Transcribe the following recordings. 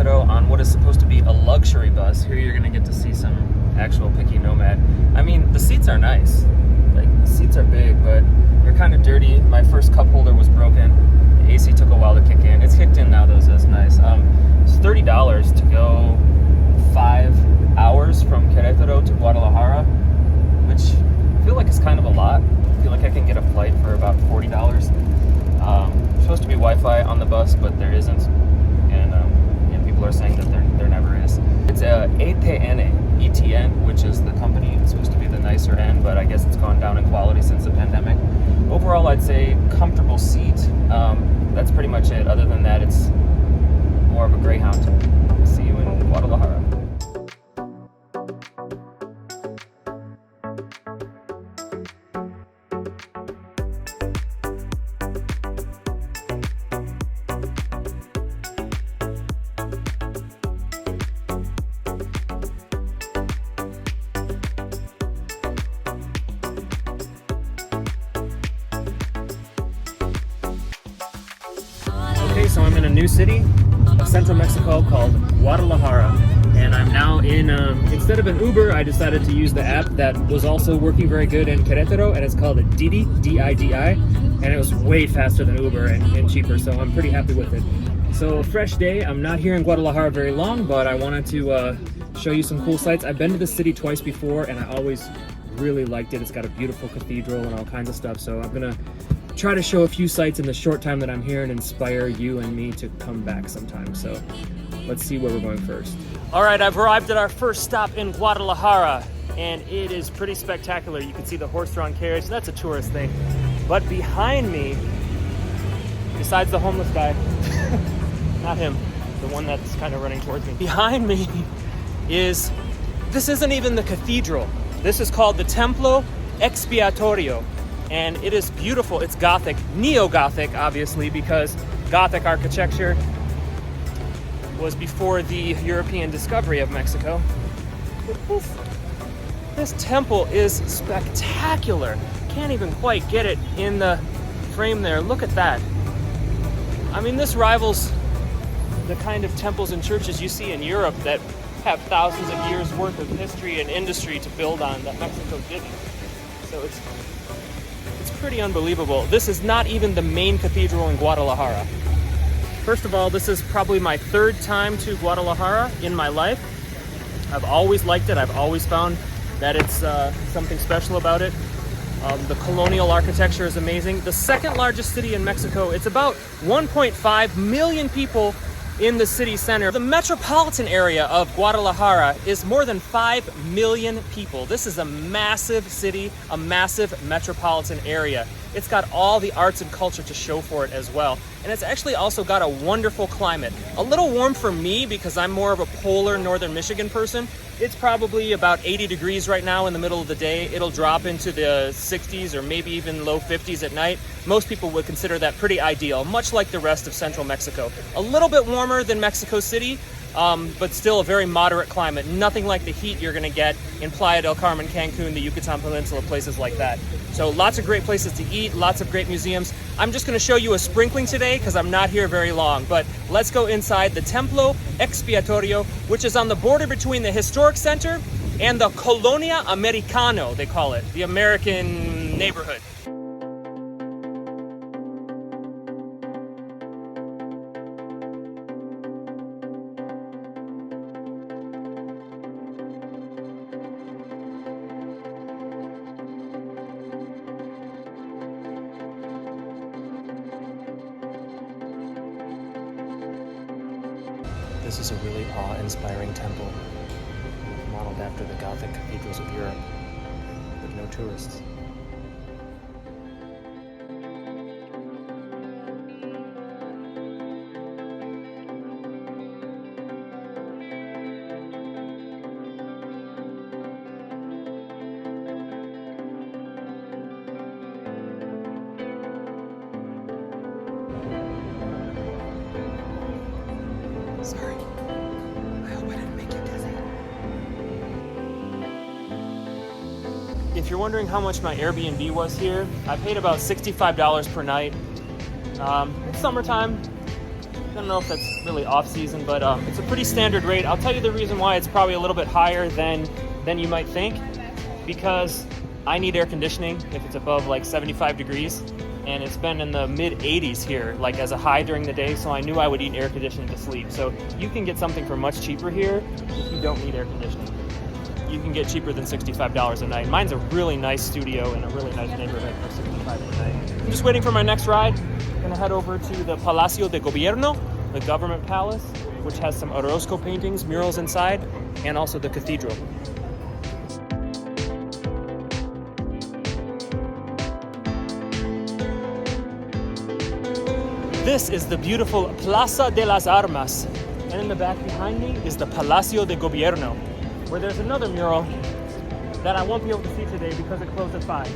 Queretaro on what is supposed to be a luxury bus. Here you're gonna get to see some actual picky nomad. I mean, the seats are nice. Like, the seats are big, but they're kind of dirty. My first cup holder was broken. The AC took a while to kick in. It's kicked in now though, so it's nice. It's $30 to go 5 hours from Queretaro to Guadalajara, which I feel like is kind of a lot. I feel like I can get a flight for about $40. Supposed to be Wi-Fi on the bus, but there isn't, and people are saying that there never is. It's ETN, which is the company. It's supposed to be the nicer end, but I guess it's gone down in quality since the pandemic. Overall, I'd say comfortable seat. That's pretty much it. Other than that, it's more of a Greyhound. See you in Guadalajara. Okay, so I'm in a new city of central Mexico called Guadalajara, and I'm now in, instead of an Uber, I decided to use the app that was also working very good in Queretaro, and it's called a Didi, D-I-D-I, and it was way faster than Uber and cheaper, so I'm pretty happy with it. So, a fresh day. I'm not here in Guadalajara very long, but I wanted to show you some cool sights. I've been to the city twice before, and I always really liked it. It's got a beautiful cathedral and all kinds of stuff, so I'm gonna try to show a few sites in the short time that I'm here and inspire you and me to come back sometime. So let's see where we're going first. All right, I've arrived at our first stop in Guadalajara, and it is pretty spectacular. You can see the horse-drawn carriage. That's a tourist thing. But behind me, besides the homeless guy, not him, the one that's kind of running towards me. Behind me this isn't even the cathedral. This is called the Templo Expiatorio. And it is beautiful. It's Gothic, neo-Gothic, obviously, because Gothic architecture was before the European discovery of Mexico. But this temple is spectacular. Can't even quite get it in the frame there. Look at that. I mean, this rivals the kind of temples and churches you see in Europe that have thousands of years worth of history and industry to build on that Mexico didn't. So it's pretty unbelievable. This is not even the main cathedral in Guadalajara. First of all, this is probably my third time to Guadalajara in my life. I've always liked it. I've always found that it's something special about it. The colonial architecture is amazing. The second largest city in Mexico. It's about 1.5 million people in the city center. The metropolitan area of Guadalajara is more than 5 million people. This is a massive city, a massive metropolitan area. It's got all the arts and culture to show for it as well. And it's actually also got a wonderful climate. A little warm for me because I'm more of a polar northern Michigan person. It's probably about 80 degrees right now in the middle of the day. It'll drop into the 60s or maybe even low 50s at night. Most people would consider that pretty ideal, much like the rest of central Mexico. A little bit warmer than Mexico City, but still a very moderate climate. Nothing like the heat you're gonna get in Playa del Carmen, Cancun, the Yucatan Peninsula, places like that. So lots of great places to eat, lots of great museums. I'm just gonna show you a sprinkling today because I'm not here very long, but let's go inside the Templo Expiatorio, which is on the border between the historic center and the Colonia Americano, they call it, the American neighborhood. This is a really awe-inspiring temple, modeled after the Gothic cathedrals of Europe, with no tourists. Sorry. I hope I didn't make you dizzy. If you're wondering how much my Airbnb was here, I paid about $65 per night. It's summertime. don't know if that's really off-season, but it's a pretty standard rate. I'll tell you the reason why it's probably a little bit higher than you might think, because I need air conditioning if it's above like 75 degrees, and it's been in the mid-80s here, like as a high during the day, so I knew I would need air conditioning to sleep. So you can get something for much cheaper here if you don't need air conditioning. You can get cheaper than $65 a night. Mine's a really nice studio in a really nice neighborhood for $65 a night. I'm just waiting for my next ride. I'm gonna head over to the Palacio de Gobierno, the government palace, which has some Orozco paintings, murals inside, and also the cathedral. This is the beautiful Plaza de las Armas, and in the back behind me is the Palacio de Gobierno, where there's another mural that I won't be able to see today because it closed at 5.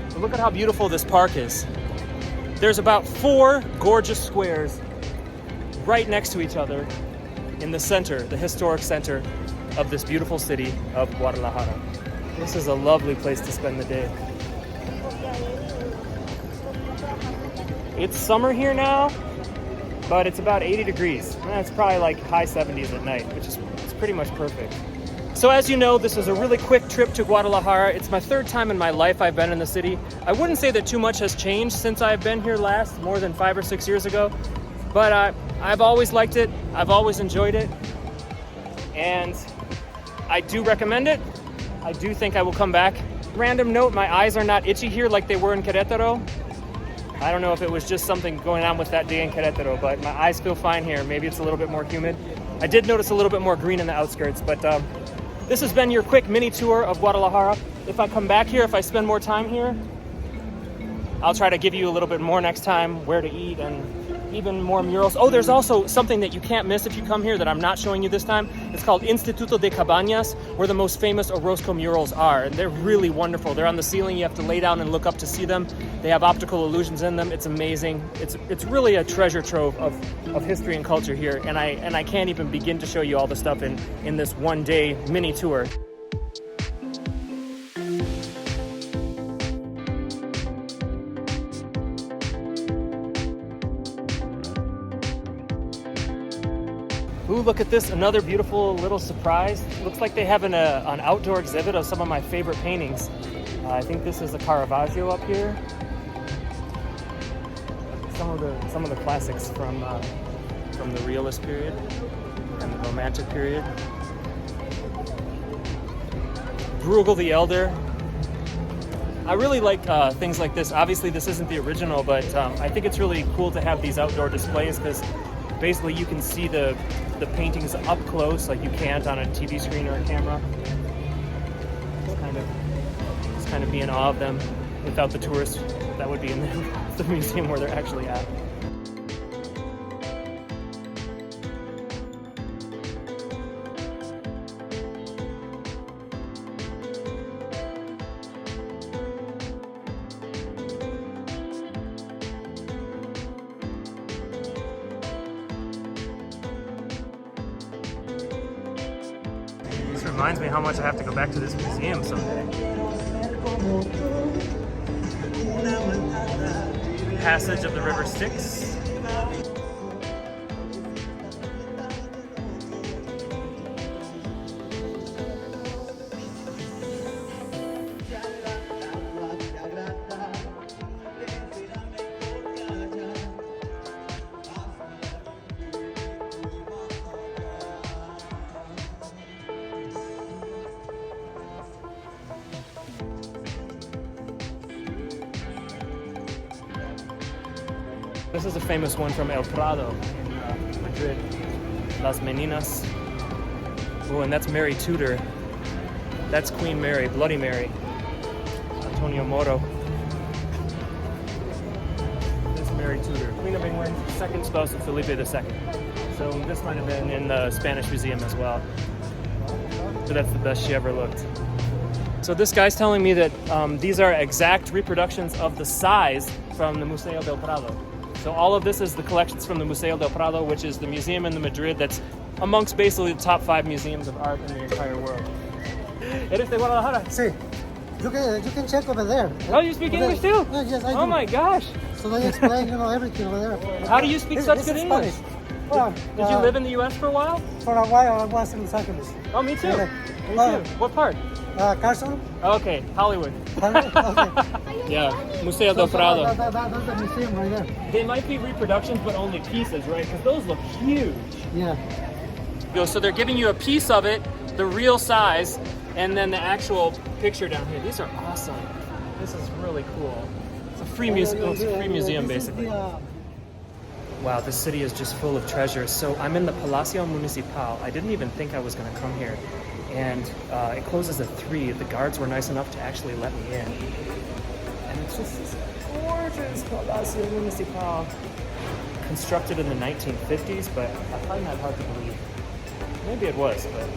But look at how beautiful this park is. There's about 4 gorgeous squares right next to each other in the center, the historic center of this beautiful city of Guadalajara. This is a lovely place to spend the day. It's summer here now, but it's about 80 degrees. And it's probably like high 70s at night, which is it's pretty much perfect. So as you know, this is a really quick trip to Guadalajara. It's my 3rd time in my life I've been in the city. I wouldn't say that too much has changed since I've been here last, more than 5 or 6 years ago. But I've always liked it. I've always enjoyed it. And I do recommend it. I do think I will come back. Random note, my eyes are not itchy here like they were in Queretaro. I don't know if it was just something going on with that day in Queretaro, but my eyes feel fine here. Maybe it's a little bit more humid. I did notice a little bit more green in the outskirts, but this has been your quick mini tour of Guadalajara. If I come back here, if I spend more time here, I'll try to give you a little bit more next time, where to eat and even more murals. Oh, there's also something that you can't miss if you come here that I'm not showing you this time. It's called Instituto de Cabañas, where the most famous Orozco murals are, and they're really wonderful. They're on the ceiling. You have to lay down and look up to see them. They have optical illusions in them. It's amazing. It's really a treasure trove of history and culture here, and I can't even begin to show you all the stuff in this one-day mini tour. Ooh, look at this, another beautiful little surprise. Looks like they have an outdoor exhibit of some of my favorite paintings. I think this is a Caravaggio up here. Some of the classics from the realist period and the romantic period. Bruegel the Elder. I really like things like this. Obviously this isn't the original, but I think it's really cool to have these outdoor displays because basically you can see the paintings up close like you can't on a TV screen or a camera. Just kind of be in awe of them without the tourists that would be in the museum where they're actually at. This reminds me how much I have to go back to this museum someday. Passage of the River Styx. This is a famous one from El Prado in Madrid. Las Meninas. Oh, and that's Mary Tudor. That's Queen Mary, Bloody Mary. Antonio Moro. This is Mary Tudor, Queen of England, second spouse of Felipe II. So this might have been in the Spanish Museum as well. So that's the best she ever looked. So this guy's telling me that these are exact reproductions of the size from the Museo del Prado. So all of this is the collections from the Museo del Prado, which is the museum in Madrid that's amongst basically the top 5 museums of art in the entire world. ¿Eres de Guadalajara? Sí. You can check over there. Oh, you speak English too? Yes, I do. Oh my gosh. So they explain, everything over there. How do you speak such good English? Well, Did you live in the U.S. for a while? For a while, I was in Los Angeles. Oh, me too. Yeah. Me too. What part? Carson. Okay, Hollywood. Okay. Yeah, Museo del Prado. That's the museum right there. They might be reproductions, but only pieces, right? Because those look huge. Yeah. So they're giving you a piece of it, the real size, and then the actual picture down here. These are awesome. This is really cool. It's a free museum. It's a free museum, basically. Wow, this city is just full of treasures. So I'm in the Palacio Municipal. I didn't even think I was going to come here. And it closes at 3. The guards were nice enough to actually let me in. And it's just this gorgeous Palacio Municipal. Constructed in the 1950s, but I find that hard to believe. Maybe it was, but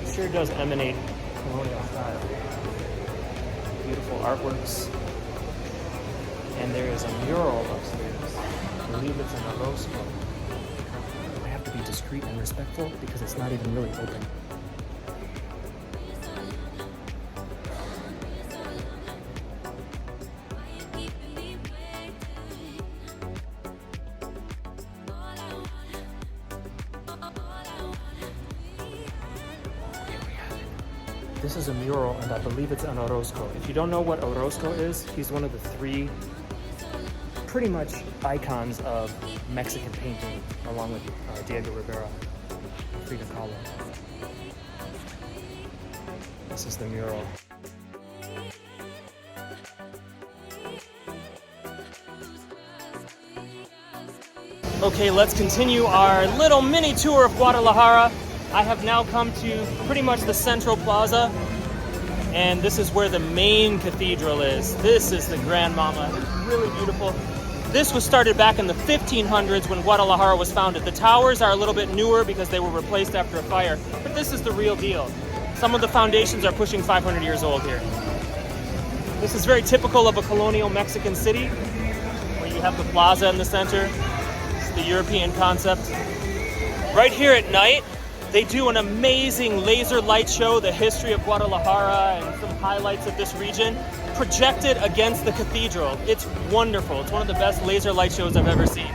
it sure does emanate colonial style. Beautiful artworks. And there is a mural upstairs. I believe it's an Orozco. I have to be discreet and respectful because it's not even really open. This is a mural, and I believe it's an Orozco. If you don't know what Orozco is, he's one of the 3 pretty much icons of Mexican painting, along with Diego Rivera, Frida Kahlo. This is the mural. Okay, let's continue our little mini tour of Guadalajara. I have now come to pretty much the central plaza, and this is where the main cathedral is. This is the Grand Mama. It's really beautiful. This was started back in the 1500s when Guadalajara was founded. The towers are a little bit newer because they were replaced after a fire, but this is the real deal. Some of the foundations are pushing 500 years old here. This is very typical of a colonial Mexican city, where you have the plaza in the center. It's the European concept. Right here at night, they do an amazing laser light show, the history of Guadalajara and some highlights of this region, projected against the cathedral. It's wonderful. It's one of the best laser light shows I've ever seen.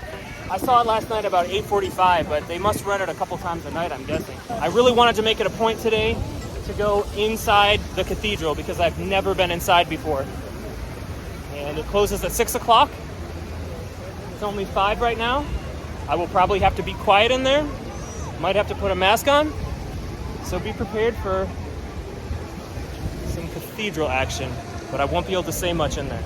I saw it last night about 8:45, but they must run it a couple times a night, I'm guessing. I really wanted to make it a point today to go inside the cathedral because I've never been inside before. And it closes at 6 o'clock. It's only 5 right now. I will probably have to be quiet in there. Might have to put a mask on, so be prepared for some cathedral action, but I won't be able to say much in there.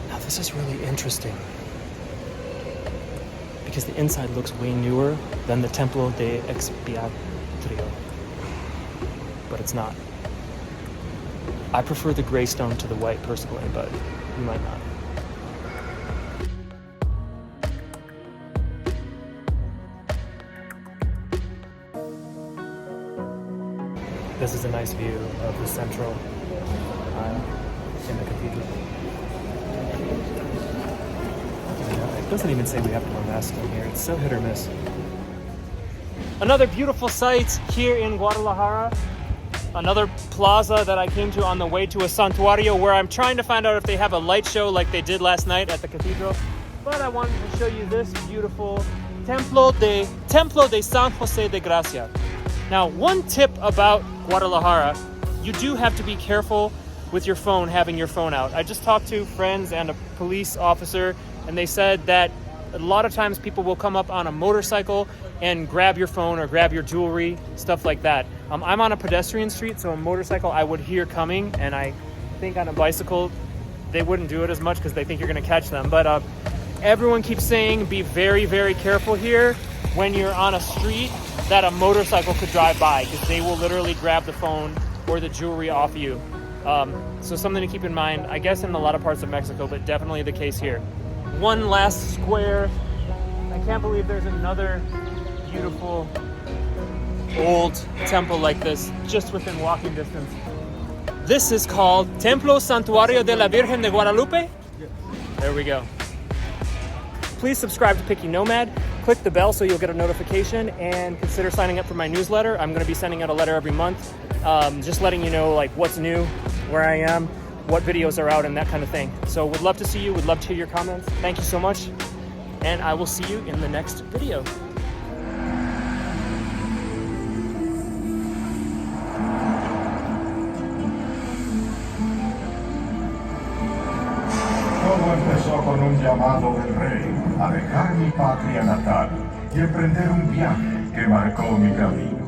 Now this is really interesting, because the inside looks way newer than the Templo Expiatorio, but it's not. I prefer the gray stone to the white personally, but you might not. This is a nice view of the central aisle in the cathedral. It doesn't even say we have to wear masks in here. It's so hit or miss. Another beautiful sight here in Guadalajara. Another plaza that I came to on the way to a Santuario, where I'm trying to find out if they have a light show like they did last night at the cathedral. But I wanted to show you this beautiful Templo de San Jose de Gracia. Now, one tip about Guadalajara, you do have to be careful with your phone, having your phone out. I just talked to friends and a police officer, and they said that a lot of times people will come up on a motorcycle and grab your phone or grab your jewelry, stuff like that. I'm on a pedestrian street, so a motorcycle I would hear coming, and I think on a bicycle they wouldn't do it as much because they think you're going to catch them. But everyone keeps saying be very, very careful here when you're on a street that a motorcycle could drive by, because they will literally grab the phone or the jewelry off you. So something to keep in mind, I guess in a lot of parts of Mexico, but definitely the case here. One last square. I can't believe there's another beautiful old temple like this, just within walking distance. This is called Templo Santuario de la Virgen de Guadalupe. There we go. Please subscribe to Picky Nomad. Click the bell so you'll get a notification, and consider signing up for my newsletter. I'm going to be sending out a letter every month, just letting you know like what's new, where I am, what videos are out, and that kind of thing. So would love to see you, would love to hear your comments. Thank you so much, and I will see you in the next video. Todo empezó con un llamado del rey a dejar mi patria natal y emprender un viaje que marcó mi camino.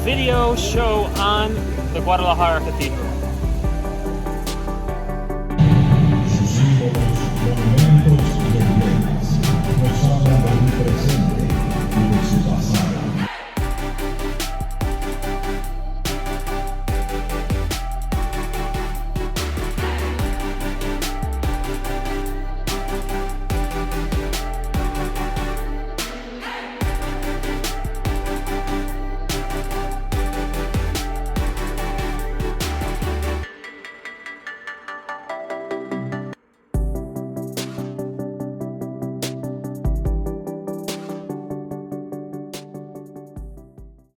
Video show on the Guadalajara Cathedral.